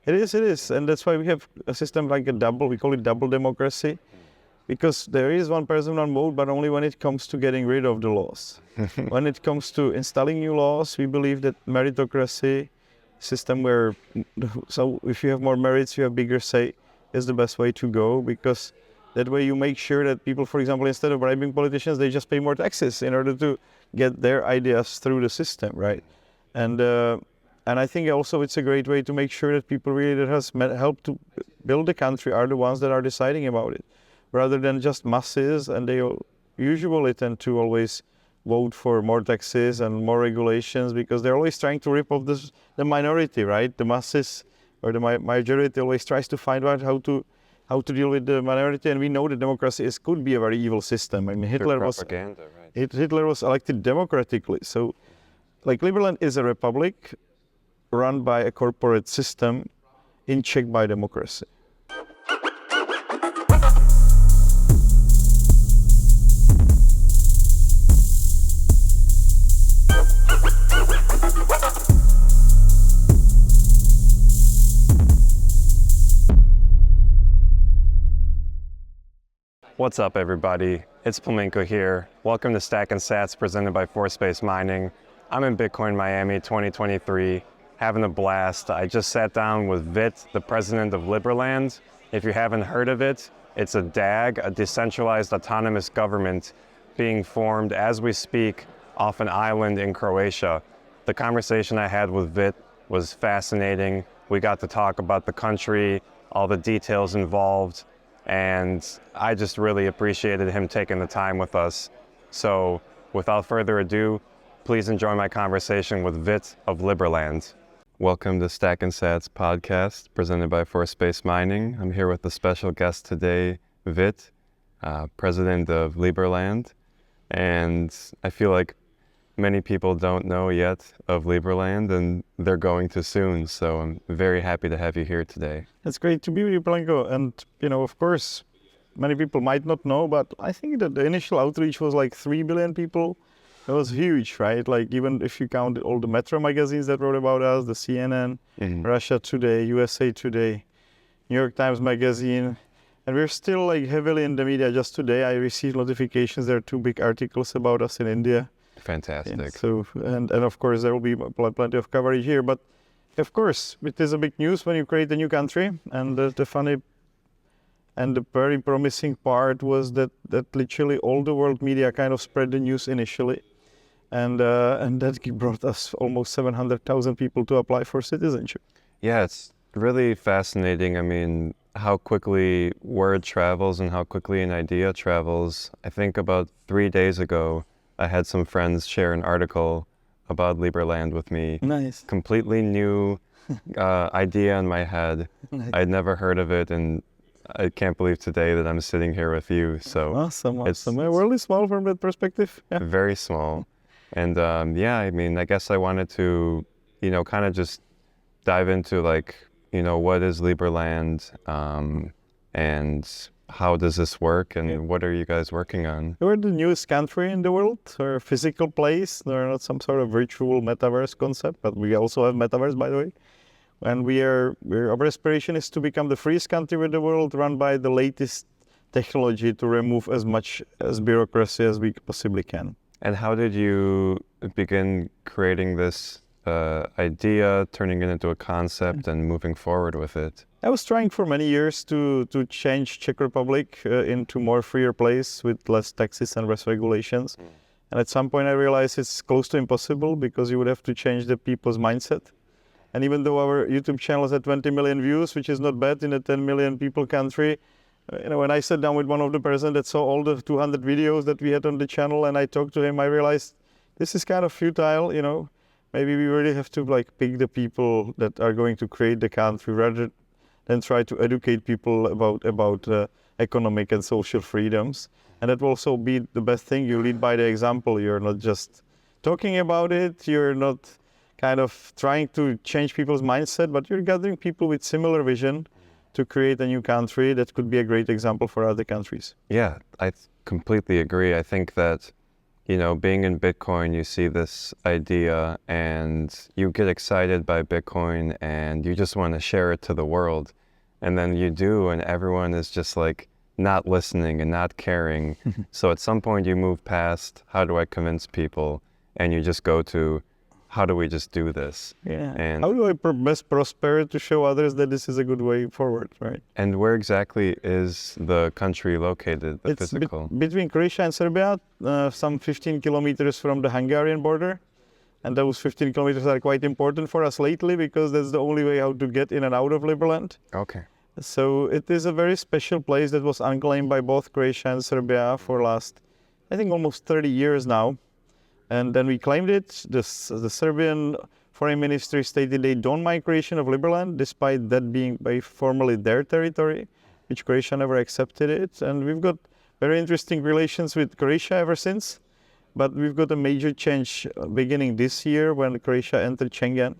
It is, and that's why we have a system like we call it double democracy, because there is one person, one vote, but only when it comes to getting rid of the laws. When it comes to installing new laws, we believe that meritocracy system where, so if you have more merits, you have bigger say, is the best way to go, because that way you make sure that people, for example, instead of bribing politicians, they just pay more taxes in order to get their ideas through the system, right? And I think also it's a great way to make sure that people really that has helped to build the country are the ones that are deciding about it, rather than just masses, and they usually tend to always vote for more taxes and more regulations, because they're always trying to rip off the minority, right? The masses or the majority always tries to find out how to deal with the minority, and we know that democracy could be a very evil system. I mean, Hitler was elected democratically, so like Liberland is a republic run by a corporate system in check by democracy. What's up, everybody? It's Plamenko here. Welcome to Stackin Sats presented by Force-Based Mining. I'm in Bitcoin Miami 2023, having a blast. I just sat down with Vít, the president of Liberland. If you haven't heard of it, it's a DAG, a Decentralized Autonomous Government, being formed as we speak off an island in Croatia. The conversation I had with Vít was fascinating. We got to talk about the country, all the details involved, and I just really appreciated him taking the time with us. So without further ado, please enjoy my conversation with Vít of Liberland. Welcome to Stackin Sats podcast presented by Force-Based Mining. I'm here with a special guest today, Vít, president of Liberland. And I feel like many people don't know yet of Liberland, and they're going to soon. So I'm very happy to have you here today. It's great to be with you, Plamenko. And, of course, many people might not know, but I think that the initial outreach was like 3 billion people. It was huge, right? Like, even if you count all the Metro magazines that wrote about us, the CNN, Russia Today, USA Today, New York Times Magazine, and we're still like heavily in the media. Just today I received notifications there are 2 big articles about us in India. Fantastic. And so, and of course there will be plenty of coverage here, but of course it is a big news when you create a new country. And the funny and the very promising part was that literally all the world media kind of spread the news initially. And that brought us almost 700,000 people to apply for citizenship. Yeah, it's really fascinating. I mean, how quickly word travels and how quickly an idea travels. I think about 3 days ago, I had some friends share an article about Liberland with me. Nice. Completely new idea in my head. Nice. I'd never heard of it, and I can't believe today that I'm sitting here with you. So awesome. The world is small from that perspective. Yeah. Very small. And yeah, I mean, I guess I wanted to, kind of just dive into like, what is Liberland, and how does this work, and what are you guys working on? We're the newest country in the world. We're a physical place. We're not some sort of virtual metaverse concept, but we also have metaverse, by the way. And our aspiration is to become the freest country in the world, run by the latest technology to remove as much as bureaucracy as we possibly can. And how did you begin creating this idea, turning it into a concept and moving forward with it? I was trying for many years to change Czech Republic into more freer place with less taxes and less regulations. And at some point I realized it's close to impossible, because you would have to change the people's mindset. And even though our YouTube channel has 20 million views, which is not bad in a 10 million people country, when I sat down with one of the person that saw all the 200 videos that we had on the channel and I talked to him, I realized this is kind of futile, Maybe we really have to pick the people that are going to create the country rather than try to educate people about economic and social freedoms. And that will also be the best thing. You lead by the example. You're not just talking about it. You're not kind of trying to change people's mindset, but you're gathering people with similar vision to create a new country that could be a great example for other countries. Yeah, I completely agree. I think that, being in Bitcoin, you see this idea and you get excited by Bitcoin and you just want to share it to the world. And then you do, and everyone is just like not listening and not caring. So at some point you move past, how do I convince people? And you just go to, how do we just do this? Yeah. And how do I best prosper to show others that this is a good way forward, right? And where exactly is the country located, the It's physical? Between Croatia and Serbia, some 15 kilometers from the Hungarian border. And those 15 kilometers are quite important for us lately because that's the only way how to get in and out of Liberland. Okay. So it is a very special place that was unclaimed by both Croatia and Serbia for last, I think, almost 30 years now. And then we claimed it. The Serbian foreign ministry stated they don't mind creation of Liberland, despite that being by formally their territory, which Croatia never accepted it. And we've got very interesting relations with Croatia ever since. But we've got a major change beginning this year when Croatia entered Schengen.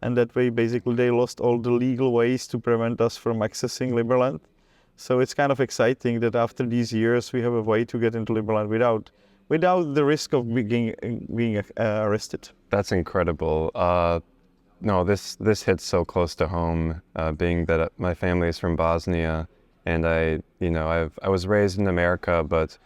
And that way, basically, they lost all the legal ways to prevent us from accessing Liberland. So it's kind of exciting that after these years, we have a way to get into Liberland without the risk of being arrested. That's incredible. No, this hits so close to home, being that my family is from Bosnia, and I was raised in America, but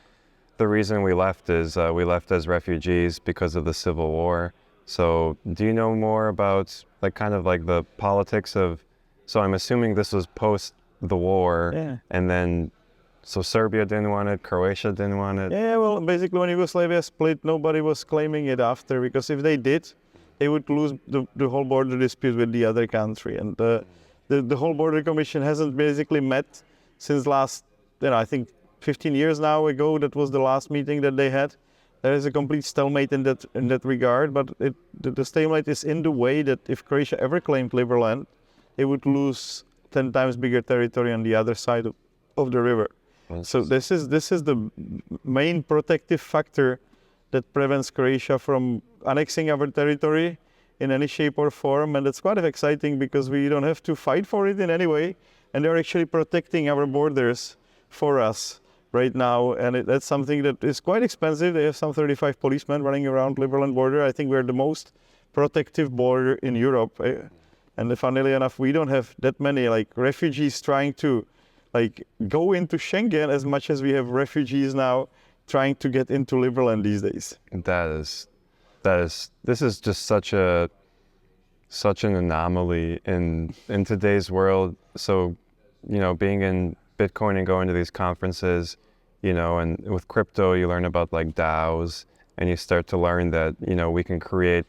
the reason we left is we left as refugees because of the Civil War. So do you know more about the politics of, so I'm assuming this was post the war, Yeah. and then so Serbia didn't want it, Croatia didn't want it. Yeah, well, basically when Yugoslavia split, nobody was claiming it after, because if they did, they would lose the whole border dispute with the other country. And the whole border commission hasn't basically met since last, I think 15 years now ago. That was the last meeting that they had. There is a complete stalemate in that regard, but the stalemate is in the way that if Croatia ever claimed Liberland, they would lose 10 times bigger territory on the other side of the river. So this is the main protective factor that prevents Croatia from annexing our territory in any shape or form, and that's quite exciting because we don't have to fight for it in any way, and they're actually protecting our borders for us right now, and that's something that is quite expensive. They have some 35 policemen running around Liberland border. I think we're the most protective border in Europe, and funnily enough, we don't have that many refugees trying to go into Schengen as much as we have refugees now trying to get into Liberland these days. This is just such an anomaly in today's world. So, being in Bitcoin and going to these conferences, and with crypto, you learn about DAOs, and you start to learn that, we can create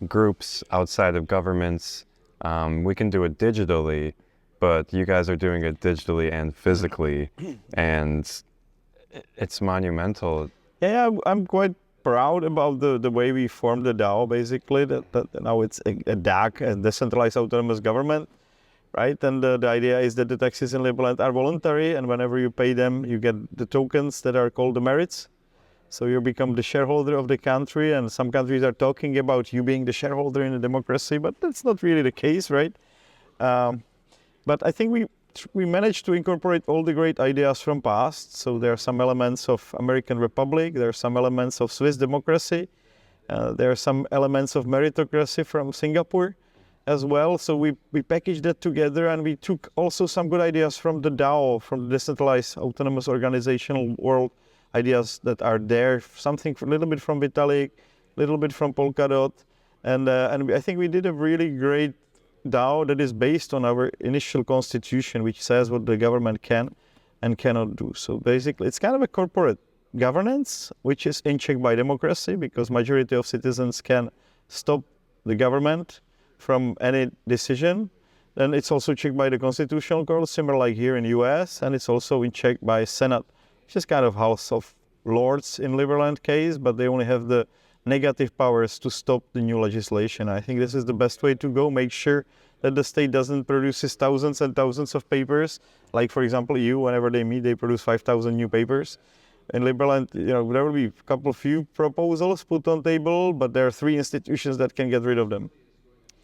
groups outside of governments. We can do it digitally, but you guys are doing it digitally and physically, and it's monumental. Yeah, I'm quite proud about the way we formed the DAO, basically, that now it's a DAG, a Decentralized Autonomous Government, right? And the idea is that the taxes in Liberland are voluntary, and whenever you pay them, you get the tokens that are called the merits. So you become the shareholder of the country, and some countries are talking about you being the shareholder in a democracy, but that's not really the case, right? But I think we managed to incorporate all the great ideas from past. So there are some elements of American Republic, there are some elements of Swiss democracy, there are some elements of meritocracy from Singapore as well. So we packaged that together, and we took also some good ideas from the DAO, from the Decentralized Autonomous Organizational World, ideas that are there, something a little bit from Vitalik, a little bit from Polkadot, and I think we did a really great DAO that is based on our initial constitution, which says what the government can and cannot do. So basically, it's kind of a corporate governance, which is in check by democracy, because majority of citizens can stop the government from any decision. Then it's also checked by the constitutional court, similar like here in US, and it's also in check by Senate, which is kind of House of Lords in Liberland case, but they only have the negative powers to stop the new legislation. I think this is the best way to go. Make sure that the state doesn't produce thousands and thousands of papers. Like, for example, EU, whenever they meet, they produce 5,000 new papers. In Liberland, there will be a few proposals put on table, but there are 3 institutions that can get rid of them.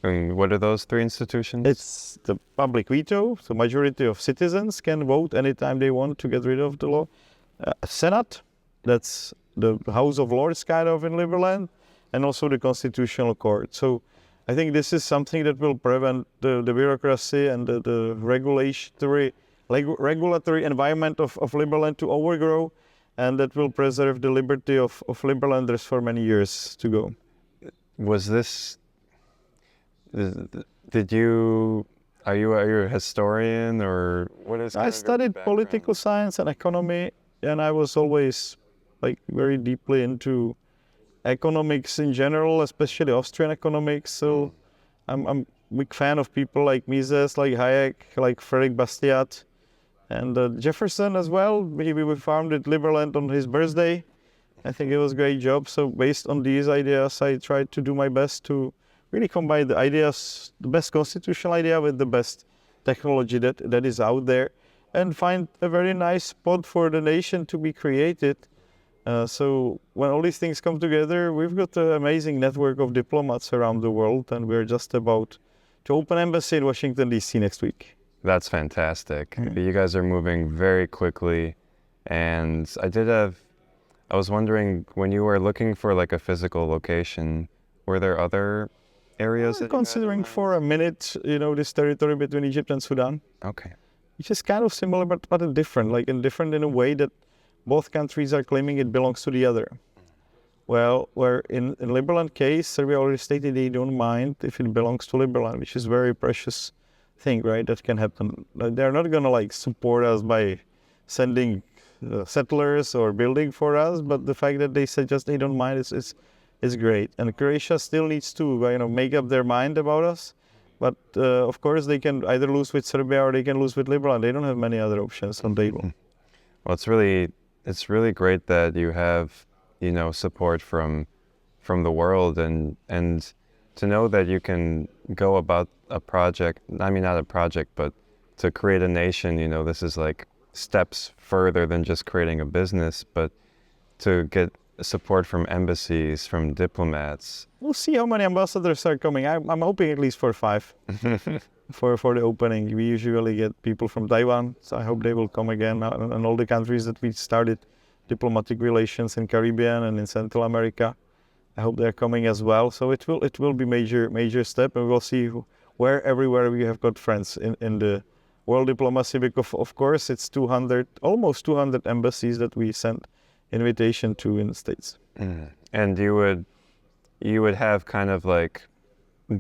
And what are those 3 institutions? It's the public veto, so majority of citizens can vote anytime they want to get rid of the law. Senate, that's the House of Lords kind of in Liberland, and also the Constitutional Court. So I think this is something that will prevent the bureaucracy and the regulatory environment of Liberland to overgrow, and that will preserve the liberty of Liberlanders for many years to go. Was this, are you a historian, or what is? I studied political science and economy, and I was always like very deeply into economics in general, especially Austrian economics. So I'm a big fan of people like Mises, like Hayek, like Frederick Bastiat, and Jefferson as well. We founded Liberland on his birthday. I think it was a great job. So based on these ideas, I tried to do my best to really combine the ideas, the best constitutional idea with the best technology that is out there, and find a very nice spot for the nation to be created. So when all these things come together, we've got an amazing network of diplomats around the world, and we're just about to open embassy in Washington, D.C. next week. That's fantastic. You guys are moving very quickly, and I was wondering, when you were looking for like a physical location, were there other areas that considering for a minute, this territory between Egypt and Sudan. Okay. Which is kind of similar, but different, different in a way that both countries are claiming it belongs to the other. Well, where in Liberland case, Serbia already stated they don't mind if it belongs to Liberland, which is a very precious thing, right? That can happen. They're not gonna support us by sending settlers or building for us, but the fact that they said just they don't mind is great. And Croatia still needs to make up their mind about us. But of course, they can either lose with Serbia or they can lose with Liberland. They don't have many other options on the table. Well, it's really great that you have, support from the world, and to know that you can go about a project. I mean, not a project, but to create a nation. This is like steps further than just creating a business, but to get support from embassies, from diplomats. We'll see how many ambassadors are coming. I'm hoping at least for 5 for the opening. We usually get people from Taiwan, so I hope they will come again, and all the countries that we started diplomatic relations in Caribbean and in Central America. I hope they're coming as well. So it will be major step, and we'll see where everywhere we have got friends in the world diplomacy, because of course it's almost 200 embassies that we sent invitation to in the States. And you would have kind of like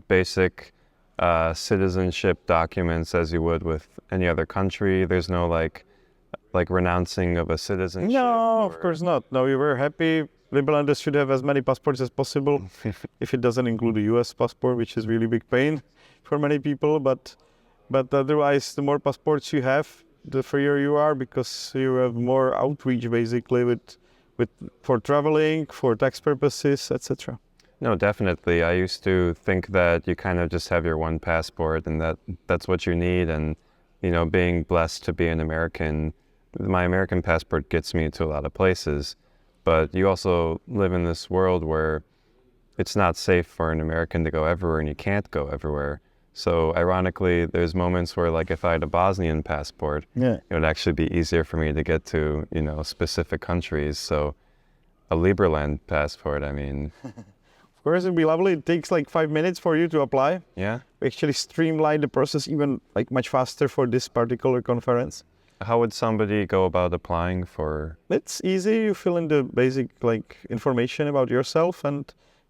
basic citizenship documents as you would with any other country. There's no like renouncing of a citizenship. No, of course not. No, we were happy. Liberlanders should have as many passports as possible, if it doesn't include a U.S. passport, which is really big pain for many people. But otherwise, the more passports you have, the freer you are, because you have more outreach basically for traveling, for tax purposes, etc. No, definitely. I used to think that you kind of just have your one passport and that's what you need. And, being blessed to be an American, my American passport gets me to a lot of places. But you also live in this world where it's not safe for an American to go everywhere, and you can't go everywhere. So ironically, there's moments where, like, if I had a Bosnian passport, it would actually be easier for me to get to, specific countries. So a Liberland passport, I mean. Of course, it'd be lovely. It takes like 5 minutes for you to apply. Yeah. We actually streamlined the process even much faster for this particular conference. How would somebody go about applying for? It's easy. You fill in the basic information about yourself, and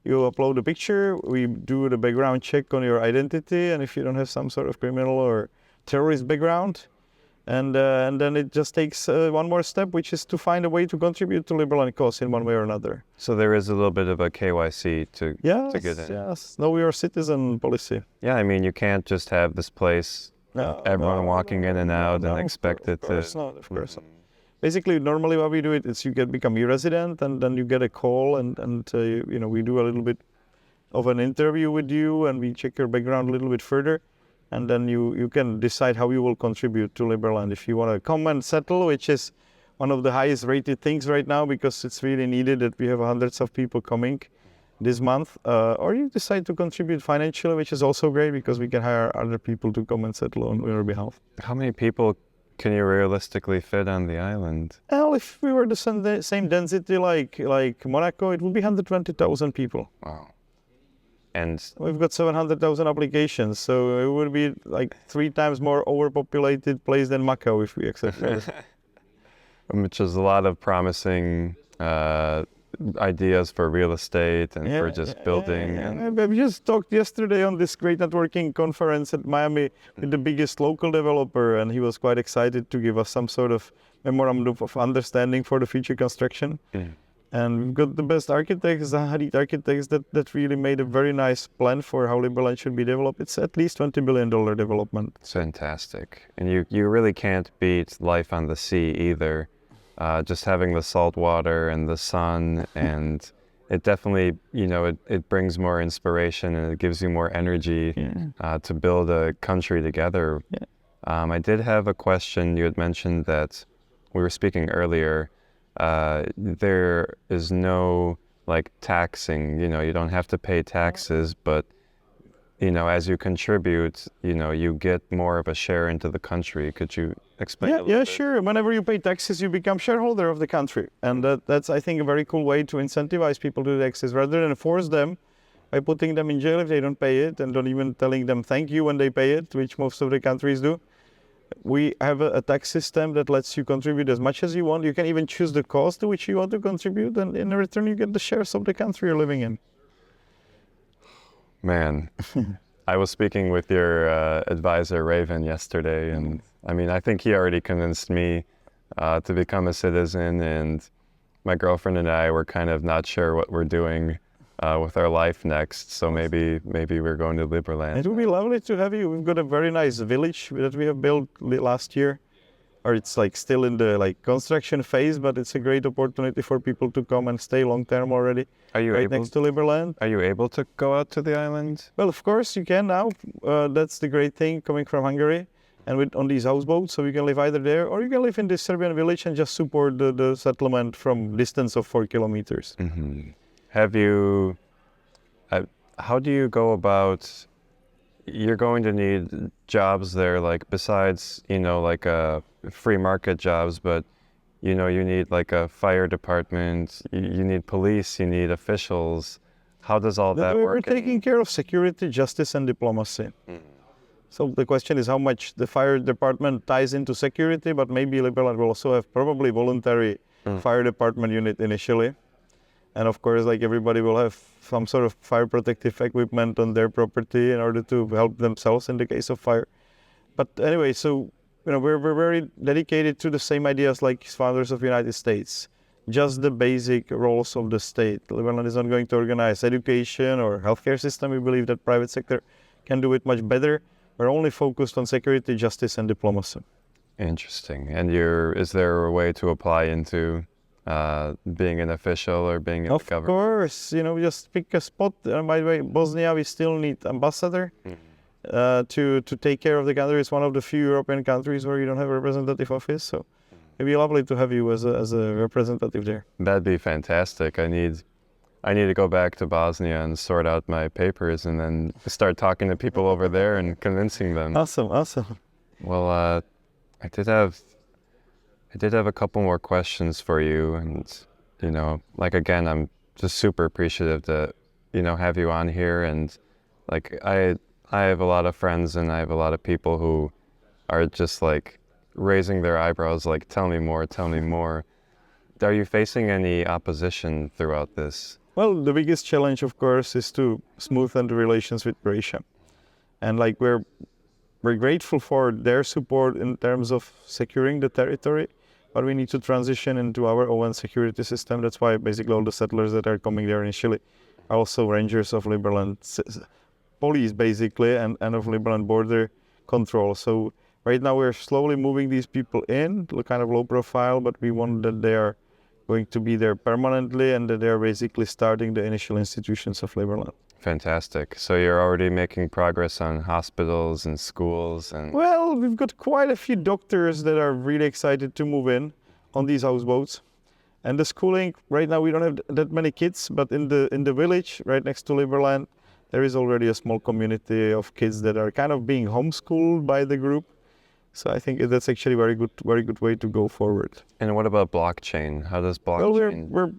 you upload a picture. We do the background check on your identity, and if you don't have some sort of criminal or terrorist background, and then it just takes one more step, which is to find a way to contribute to Liberland cause in one way or another. So there is a little bit of a KYC to get in. Yes, know your citizen policy. Yeah, I mean, you can't just have this place, everyone walking in and out and expect it to. Of course not. Basically, normally what we do is you become a resident, and then you get a call, and we do a little bit of an interview with you, and we check your background a little bit further, and then you can decide how you will contribute to Liberland. If you want to come and settle, which is one of the highest rated things right now, because it's really needed that we have hundreds of people coming this month, or you decide to contribute financially, which is also great because we can hire other people to come and settle on your behalf. How many people can you realistically fit on the island? Well, if we were the same density like Monaco, it would be 120,000 people. Wow. And We've got 700,000 applications, so it would be like 3 times more overpopulated place than Macau if we accept it. which is a lot of promising ideas for real estate and for just building. And We just talked yesterday on this great networking conference at Miami with the biggest local developer, and he was quite excited to give us some sort of memorandum of understanding for the future construction. And we've got the best architects, Hadid architects, that really made a very nice plan for how Liberland should be developed. It's at least $20 billion development. it's fantastic. And you really can't beat life on the sea either. Just having the salt water and the sun, and it definitely, it brings more inspiration and it gives you more energy to build a country together. I did have a question. You had mentioned that we were speaking earlier. There is no taxing, you don't have to pay taxes, but as you contribute, you get more of a share into the country. Could you explain a little bit? Sure. Whenever you pay taxes, you become shareholder of the country. And that's, I think, a very cool way to incentivize people to do taxes rather than force them by putting them in jail if they don't pay it and not even telling them thank you when they pay it, which most of the countries do. We have a tax system that lets you contribute as much as you want. You can even choose the cost to which you want to contribute, and in return you get the shares of the country you're living in. Man, I was speaking with your advisor, Raven, yesterday, and I think he already convinced me to become a citizen, and my girlfriend and I were kind of not sure what we're doing with our life next, so maybe we're going to Liberland. It would be lovely to have you. We've got a very nice village that we have built last year, or it's still in the construction phase, but it's a great opportunity for people to come and stay long term already. Are you able next to Liberland? Are you able to go out to the island? Well, of course you can now. That's the great thing coming from Hungary, and on these houseboats, so you can live either there or you can live in this Serbian village and just support the settlement from distance of 4 kilometers. Mm-hmm. Have you? How do you go about? You're going to need jobs there, besides free market jobs, but you need a fire department, you need police, you need officials. How does all that work? We're taking care of security, justice, and diplomacy. So the question is how much the fire department ties into security, but maybe Liberland will also have probably voluntary fire department unit initially. And of course, everybody will have some sort of fire protective equipment on their property in order to help themselves in the case of fire. But anyway, so we're very dedicated to the same ideas like founders of the United States. Just the basic roles of the state. Liberland is not going to organize education or healthcare system. We believe that private sector can do it much better. We're only focused on security, justice, and diplomacy. Interesting. And is there a way to apply into being an official or being in the government? Of course, just pick a spot. By the way, Bosnia, we still need ambassador to take care of the country. It's one of the few European countries where you don't have a representative office. So it'd be lovely to have you as a representative there. That'd be fantastic. I need to go back to Bosnia and sort out my papers and then start talking to people over there and convincing them. Awesome. Well, I did have a couple more questions for you, and again, I'm just super appreciative to have you on here, and I have a lot of friends and I have a lot of people who are just raising their eyebrows, tell me more. Are you facing any opposition throughout this? Well, the biggest challenge, of course, is to smoothen the relations with Croatia, and we're grateful for their support in terms of securing the territory. But we need to transition into our own security system. That's why basically all the settlers that are coming there initially are also rangers of Liberland police, basically, and of Liberland border control. So right now we're slowly moving these people in, kind of low profile, but we want that they are going to be there permanently and that they're basically starting the initial institutions of Liberland. Fantastic. So you're already making progress on hospitals and schools and... Well, we've got quite a few doctors that are really excited to move in on these houseboats. And the schooling, right now we don't have that many kids, but in the village right next to Liberland, there is already a small community of kids that are kind of being homeschooled by the group. So I think that's actually very good way to go forward. And what about blockchain? How does Well, blockchain? we're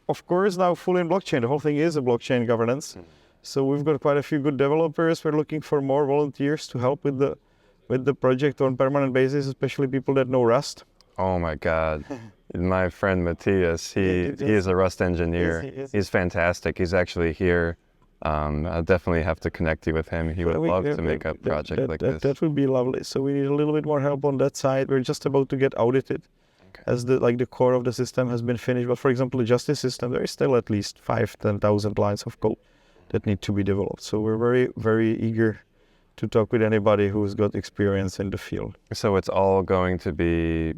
of course now fully in blockchain. The whole thing is a blockchain governance. So we've got quite a few good developers. We're looking for more volunteers to help with the project on permanent basis, especially people that know Rust. Oh my God. My friend Matthias, he is a Rust engineer. He's fantastic. He's actually here. I'll definitely have to connect you with him. He would love to make a project like this. That would be lovely. So we need a little bit more help on that side. We're just about to get audited, as the core of the system has been finished. But for example, the justice system, there is still at least 10,000 lines of code that need to be developed. So we're very, very eager to talk with anybody who's got experience in the field. So it's all going to be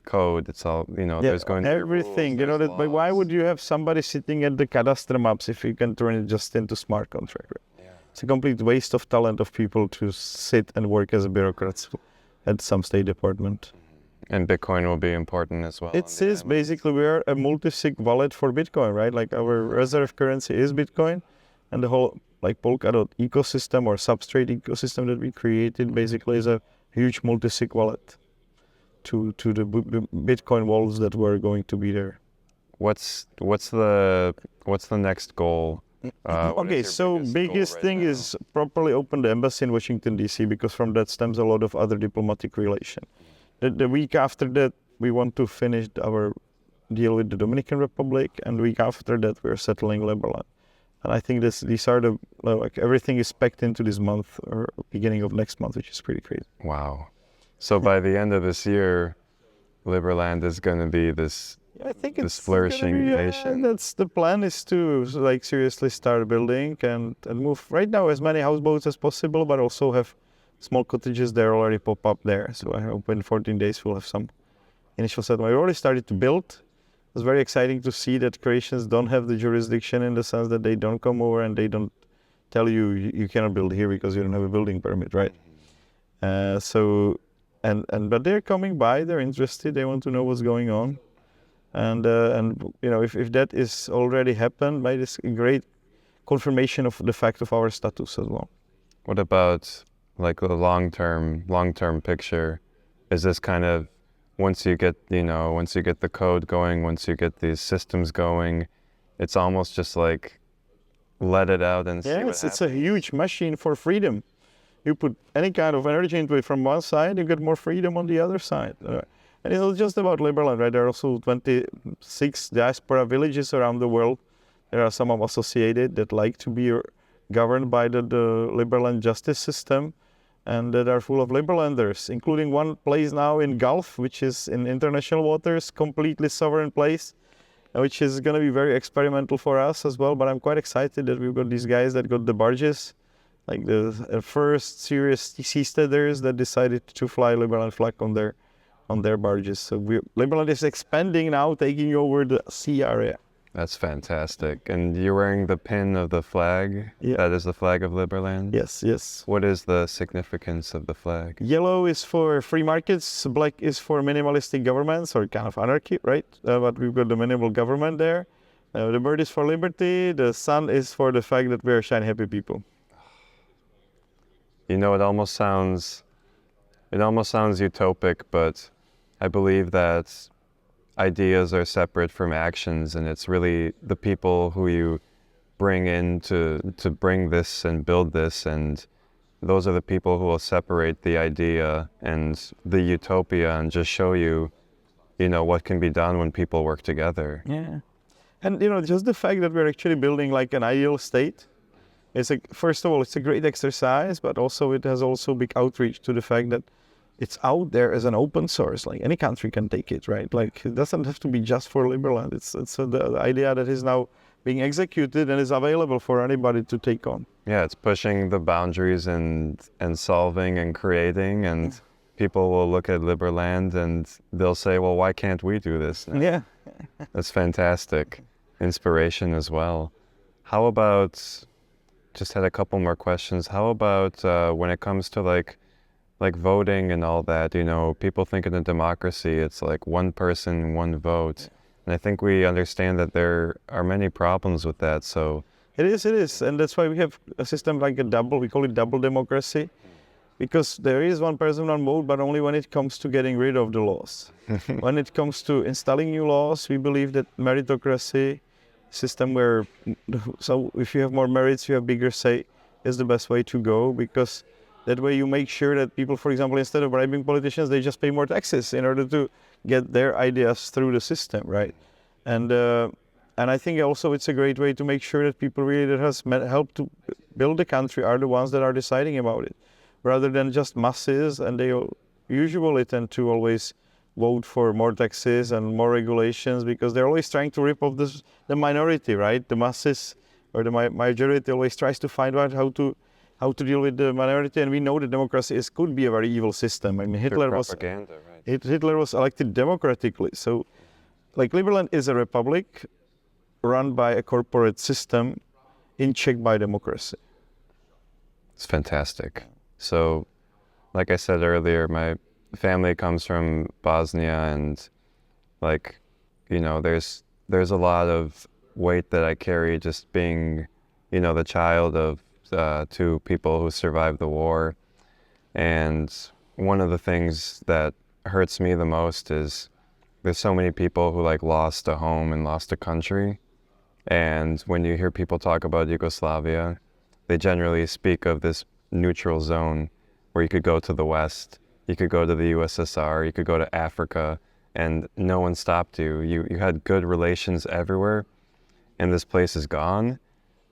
code. It's all, there's going to be everything. rules, But why would you have somebody sitting at the cadastre maps if you can turn it just into smart contract? Right? Yeah. It's a complete waste of talent of people to sit and work as a bureaucrats at some state department. And Bitcoin will be important as well. It is basically we are a multi-sig wallet for Bitcoin, right? Like our reserve currency is Bitcoin, and the whole Polkadot ecosystem or substrate ecosystem that we created basically is a huge multi-sig wallet to the Bitcoin wallets that were going to be there. What's the next goal? Okay, so biggest thing is properly open the embassy in Washington D.C. because from that stems a lot of other diplomatic relation. The week after that, we want to finish our deal with the Dominican Republic, and the week after that, we're settling Liberland. And I think these are everything is packed into this month or beginning of next month, which is pretty crazy. Wow. So by the end of this year, Liberland is going to be this flourishing nation. That's the plan, is to seriously start building and move right now as many houseboats as possible, but also have small cottages there already pop up there. So I hope in 14 days we'll have some initial settlement. We already started to build. It was very exciting to see that Croatians don't have the jurisdiction in the sense that they don't come over and they don't tell you cannot build here because you don't have a building permit, right? But they're coming by, they're interested, they want to know what's going on. And if that is already happened, that is a great confirmation of the fact of our status as well. What about the long-term picture? Is this kind of, once you get the code going, once you get these systems going, it's almost just let it out and see what happens? It's a huge machine for freedom. You put any kind of energy into it from one side, you get more freedom on the other side. And it's not just about Liberland, right? There are also 26 diaspora villages around the world. There are some associated that like to be governed by the Liberland justice system, and that are full of Liberlanders, including one place now in Gulf, which is in international waters, completely sovereign place, which is going to be very experimental for us as well. But I'm quite excited that we've got these guys that got the barges, the first serious seasteaders that decided to fly Liberland flag on their barges. So Liberland is expanding now, taking over the sea area. That's fantastic. And you're wearing the pin of the flag? Yeah. That is the flag of Liberland? Yes. What is the significance of the flag? Yellow is for free markets, black is for minimalistic governments, or kind of anarchy, right? But we've got the minimal government there. The bird is for liberty, the sun is for the fact that we're shiny happy people. It almost sounds utopic, but I believe that ideas are separate from actions, and it's really the people who you bring in to bring this and build this, and those are the people who will separate the idea and the utopia and just show you, what can be done when people work together. Yeah. And just the fact that we're actually building an ideal state, first of all, it's a great exercise, but also it has also big outreach to the fact that it's out there as an open source. Any country can take it, right? It doesn't have to be just for Liberland. It's the idea that is now being executed and is available for anybody to take on. Yeah, it's pushing the boundaries and solving and creating, and people will look at Liberland and they'll say, well, why can't we do this? Yeah. That's fantastic. Inspiration as well. How about, just had a couple more questions. How about when it comes to like voting and all that, people think in a democracy, it's one person, one vote. And I think we understand that there are many problems with that, so. It is. And that's why we have a system we call it double democracy. because there is one person, one vote, but only when it comes to getting rid of the laws. When it comes to installing new laws, we believe that meritocracy system where, so if you have more merits, you have bigger say, is the best way to go, because that way you make sure that people, for example, instead of bribing politicians, they just pay more taxes in order to get their ideas through the system, right? And I think also it's a great way to make sure that people really that has helped to build the country are the ones that are deciding about it, rather than just masses, and they usually tend to always vote for more taxes and more regulations because they're always trying to rip off the minority, right? The masses or the majority always tries to find out how to deal with the minority, and we know that democracy could be a very evil system. I mean, Hitler was elected democratically, so like Liberland is a republic run by a corporate system in check by democracy. It's fantastic. So, like I said earlier, my family comes from Bosnia, and like, you know, there's a lot of weight that I carry just being, you know, the child of two people who survived the war. And one of the things that hurts me the most is there's so many people who like lost a home and lost a country. And when you hear people talk about Yugoslavia, they generally speak of this neutral zone where you could go to the West, you could go to the USSR, you could go to Africa, and no one stopped you. You had good relations everywhere, and this place is gone.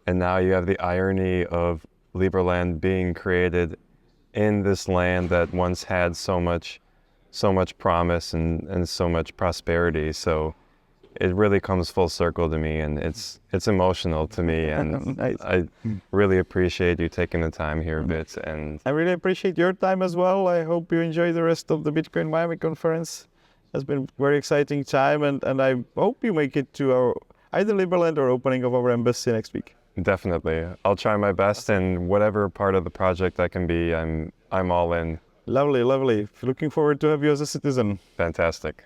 And now you have the irony of Liberland being created in this land that once had so much promise and so much prosperity. So it really comes full circle to me, and it's emotional to me, and Nice. I really appreciate you taking the time here, Vít. And I really appreciate your time as well. I hope you enjoy the rest of the Bitcoin Miami conference. It's been a very exciting time, and I hope you make it to our either Liberland or opening of our embassy next week. definitely, I'll try my best, and whatever part of the project I can be, I'm all in. Lovely, lovely. Looking forward to have you as a citizen. Fantastic.